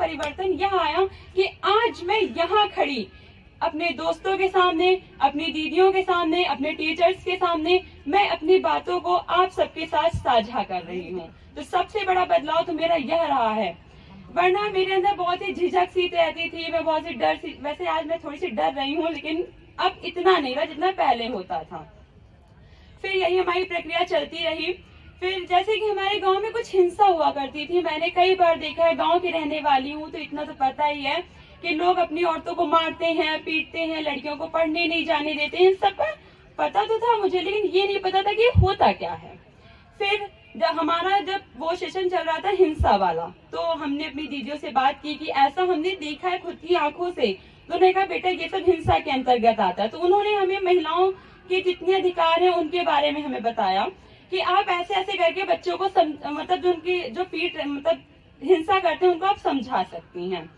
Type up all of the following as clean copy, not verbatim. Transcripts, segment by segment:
परिवर्तन यह आया कि आज मैं यहाँ खड़ी अपने दोस्तों के सामने, अपनी दीदियों के सामने, अपने टीचर्स के सामने मैं अपनी बातों को आप सबके साथ साझा कर रही हूँ। तो सबसे बड़ा बदलाव तो मेरा यह रहा है, वरना मेरे अंदर बहुत ही झिझक सी रहती थी, मैं बहुत सी डर सी, वैसे आज मैं थोड़ी सी डर रही हूँ, लेकिन अब इतना नहीं रहा जितना पहले होता था। फिर यही हमारी प्रक्रिया चलती रही। फिर जैसे कि हमारे गांव में कुछ हिंसा हुआ करती थी, मैंने कई बार देखा है, गांव की रहने वाली हूँ तो इतना तो पता ही है कि लोग अपनी औरतों को मारते हैं, पीटते हैं, लड़कियों को पढ़ने नहीं जाने देते हैं। सब पता तो था मुझे, लेकिन ये नहीं पता था कि होता क्या है। फिर जब वो सेशन चल रहा था हिंसा वाला, तो हमने अपनी दीदियों से बात की कि ऐसा हमने देखा है खुद की आंखों से। तो उन्होंने कहा बेटा ये सब हिंसा के अंतर्गत आता है। तो उन्होंने हमें महिलाओं के जितने अधिकार हैं उनके बारे में हमें बताया कि आप ऐसे ऐसे करके बच्चों को मतलब जो हिंसा करते हैं उनको आप समझा सकती हैं।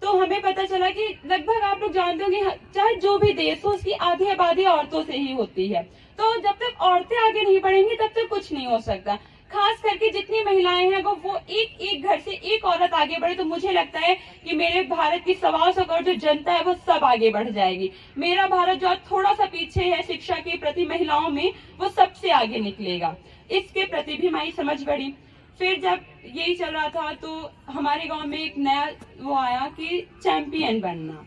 तो हमें पता चला कि लगभग आप लोग जानते हो कि चाहे जो भी देश हो उसकी आधी आबादी औरतों से ही होती है। तो जब तक औरतें आगे नहीं बढ़ेंगी तब तक कुछ नहीं हो सकता। खास करके जितनी महिलाएं हैं वो एक एक घर से एक औरत आगे बढ़े तो मुझे लगता है कि मेरे भारत की 125 करोड़ जो जनता है वो सब आगे बढ़ जाएगी। मेरा भारत जो थोड़ा सा पीछे है शिक्षा के प्रति महिलाओं में, वो सबसे आगे निकलेगा। इसके प्रति भी हमारी समझ बढ़ी। फिर जब यही चल रहा था तो हमारे गांव में एक नया वो आया कि चैंपियन बनना।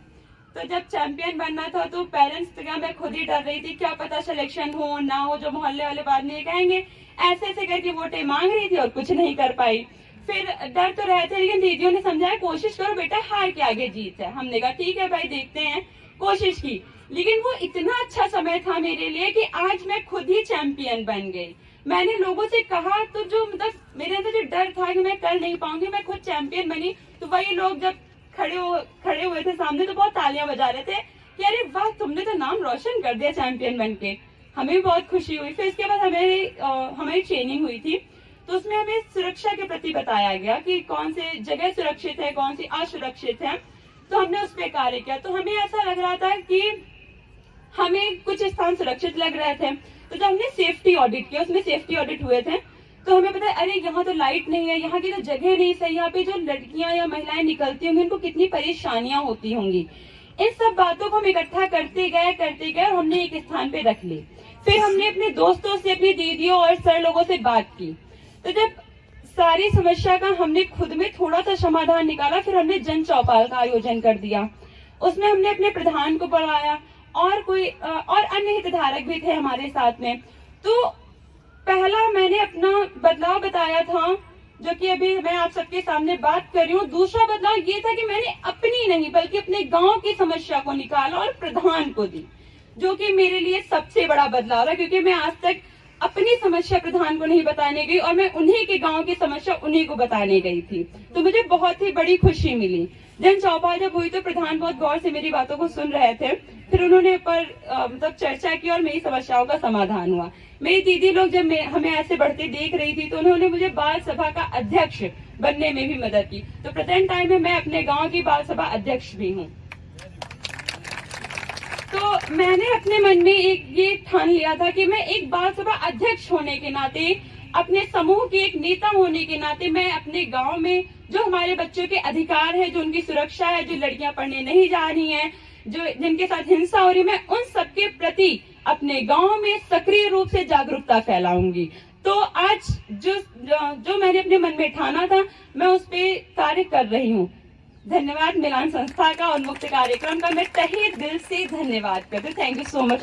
तो जब चैंपियन बनना था तो पेरेंट्स तो मैं खुद ही डर रही थी, क्या पता सिलेक्शन हो ना हो, जो मोहल्ले वाले बाद में कहेंगे। ऐसे ऐसे करके वोटें मांग रही थी और कुछ नहीं कर पाई। फिर डर तो रहे थे, लेकिन दीदियों ने समझाया कोशिश करो बेटा, हार के आगे जीत है। हमने कहा ठीक है भाई देखते हैं, कोशिश की। लेकिन वो इतना अच्छा समय था मेरे लिए कि आज मैं खुद ही चैंपियन बन गई। मैंने लोगों से कहा तो जो मतलब मेरे अंदर जो डर था कि मैं कर नहीं पाऊंगी, मैं खुद चैंपियन बनी। तो वही लोग जब खड़े हुए थे सामने तो बहुत तालियां बजा रहे थे कि अरे वाह तुमने तो नाम रोशन कर दिया चैंपियन बनके। हमें भी बहुत खुशी हुई। फिर इसके बाद हमारी ट्रेनिंग हुई थी, तो उसमें हमें सुरक्षा के प्रति बताया गया कि कौन से जगह सुरक्षित है, कौन सी असुरक्षित है। तो हमने उस पर कार्य किया। तो हमें ऐसा लग रहा था कि हमें कुछ स्थान सुरक्षित लग रहे थे। तो जब हमने सेफ्टी ऑडिट किया, उसमें सेफ्टी ऑडिट हुए थे, तो हमें पता है अरे यहाँ तो लाइट नहीं है, यहाँ की तो जगह नहीं सही, यहाँ पे जो लड़कियां या महिलाएं निकलती होंगी उनको कितनी परेशानियां होती होंगी। इन सब बातों को हम इकट्ठा करते गए और हमने एक स्थान पे रख ली। फिर हमने अपने दोस्तों से, अपनी दीदियों और सर लोगों से बात की। तो जब सारी समस्या का हमने खुद में थोड़ा सा समाधान निकाला, फिर हमने जन चौपाल का आयोजन कर दिया। उसमें हमने अपने प्रधान को बुलाया और अन्य हितधारक भी थे हमारे साथ में। तो पहला मैंने अपना बदलाव बताया था, जो कि अभी मैं आप सबके सामने बात कर रही हूँ। दूसरा बदलाव ये था कि मैंने अपनी नहीं बल्कि अपने गांव की समस्या को निकाला और प्रधान को दी, जो कि मेरे लिए सबसे बड़ा बदलाव है, क्योंकि मैं आज तक अपनी समस्या प्रधान को नहीं बताने गई और मैं उन्हीं के गांव की समस्या उन्हीं को बताने गई थी। तो मुझे बहुत ही बड़ी खुशी मिली। जन चौपाल जब हुई तो प्रधान बहुत गौर से मेरी बातों को सुन रहे थे। फिर उन्होंने मतलब चर्चा की और मेरी समस्याओं का समाधान हुआ। मेरी दीदी लोग जब हमें ऐसे बढ़ते देख रही थी तो उन्होंने मुझे बाल सभा का अध्यक्ष बनने में भी मदद की। तो प्रेजेंट टाइम में मैं अपने गांव की बाल सभा अध्यक्ष भी हूँ। तो मैंने अपने मन में ये ठान लिया था कि मैं एक बाल सभा अध्यक्ष होने के नाते, अपने समूह के एक नेता होने के नाते, मैं अपने गांव में जो हमारे बच्चों के अधिकार है, जो उनकी सुरक्षा है, जो लड़कियां पढ़ने नहीं जा रही हैं, जो जिनके साथ हिंसा हो रही है, मैं उन सबके प्रति अपने गांव में सक्रिय रूप से जागरूकता फैलाऊंगी। तो आज जो मैंने अपने मन में ठाना था मैं उस पर कार्य कर रही हूँ। धन्यवाद मिलान संस्था का और मुक्त कार्यक्रम का मैं तहे दिल से धन्यवाद करती हूँ। Thank you so much.